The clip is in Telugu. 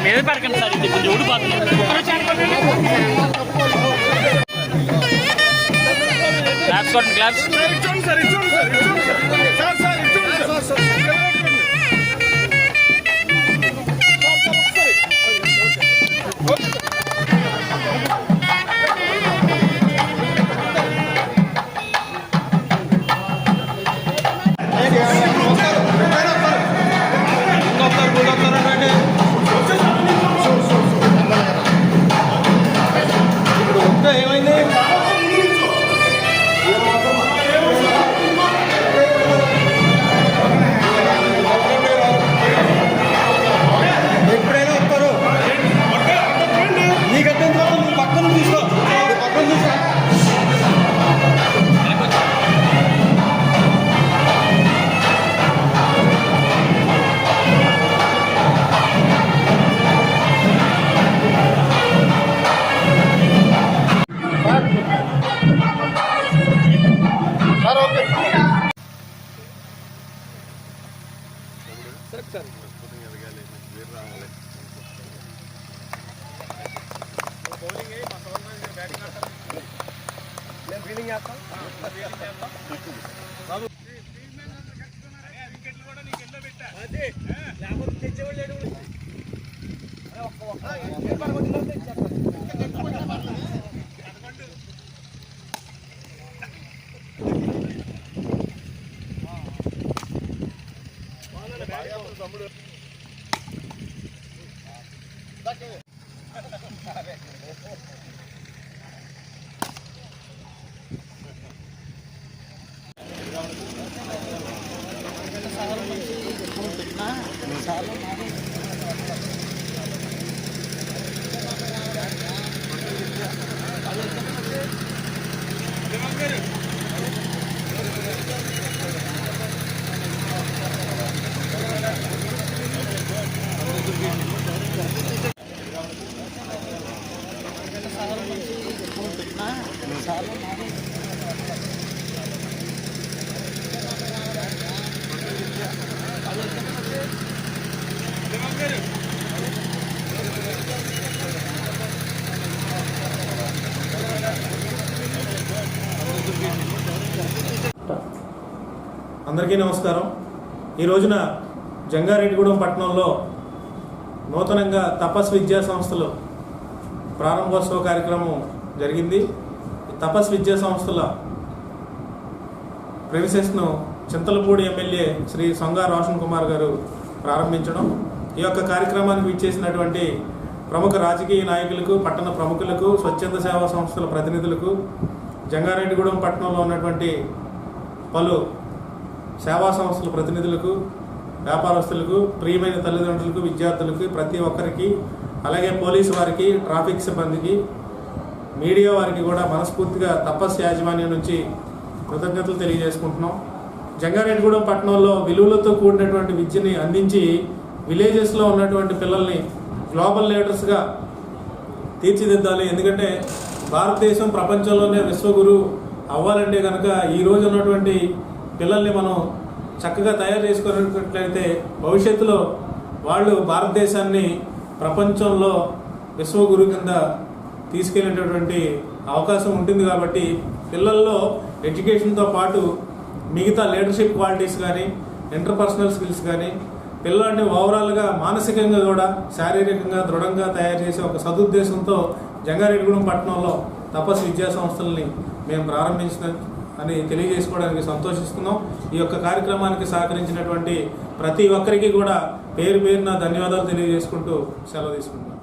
మీద పడకండి సార్, ఇది కొంచెం ఊడిపోతుంది. క్లాప్స్ కొట్టండి, క్లాప్స్. అందరికీ నమస్కారం. ఈ రోజున జంగారెడ్డిగూడెం పట్టణంలో నూతనంగా తపస్ విద్యా సంస్థలు ప్రారంభోత్సవ కార్యక్రమం జరిగింది. తపస్ విద్యా సంస్థల ప్రెమిసెస్ను చింతలపూడి ఎమ్మెల్యే శ్రీ సొంగా రోషన్ కుమార్ గారు ప్రారంభించడం, ఈ యొక్క కార్యక్రమానికి విచ్చేసినటువంటి ప్రముఖ రాజకీయ నాయకులకు, పట్టణ ప్రముఖులకు, స్వచ్ఛంద సేవా సంస్థల ప్రతినిధులకు, జంగారెడ్డిగూడెం పట్టణంలో ఉన్నటువంటి పలు సేవా సంస్థల ప్రతినిధులకు, వ్యాపారస్తులకు, ప్రియమైన తల్లిదండ్రులకు, విద్యార్థులకు, ప్రతి ఒక్కరికి, అలాగే పోలీసు వారికి, ట్రాఫిక్ సిబ్బందికి, మీడియా వారికి కూడా మనస్ఫూర్తిగా తపస్ యాజమాన్యం నుంచి కృతజ్ఞతలు తెలియజేసుకుంటున్నాం. జంగారెడ్డిగూడెం పట్టణంలో విలువలతో కూడినటువంటి విద్యని అందించి విలేజెస్లో ఉన్నటువంటి పిల్లల్ని గ్లోబల్ లీడర్స్గా తీర్చిదిద్దాలి. ఎందుకంటే భారతదేశం ప్రపంచంలోనే విశ్వగురు అవ్వాలంటే కనుక ఈరోజు ఉన్నటువంటి పిల్లల్ని మనం చక్కగా తయారు చేసుకున్నట్లయితే భవిష్యత్తులో వాళ్ళు భారతదేశాన్ని ప్రపంచంలో విశ్వగురు కింద తీసుకెళ్లేటటువంటి అవకాశం ఉంటుంది. కాబట్టి పిల్లల్లో ఎడ్యుకేషన్తో పాటు మిగతా లీడర్షిప్ క్వాలిటీస్ కానీ, ఇంటర్పర్సనల్ స్కిల్స్ కానీ, పిల్లల్ని ఓవరాల్గా మానసికంగా కూడా శారీరకంగా దృఢంగా తయారు చేసే ఒక సదుద్దేశంతో జంగారెడ్డిగూడెం పట్టణంలో తపస్ విద్యా సంస్థల్ని మేము ప్రారంభించిన అని తెలియజేసుకోవడానికి సంతోషిస్తున్నాం. ఈ యొక్క కార్యక్రమానికి సహకరించినటువంటి ప్రతి ఒక్కరికి కూడా పేరు పేరున ధన్యవాదాలు తెలియజేసుకుంటూ సెలవు తీసుకుంటున్నాం.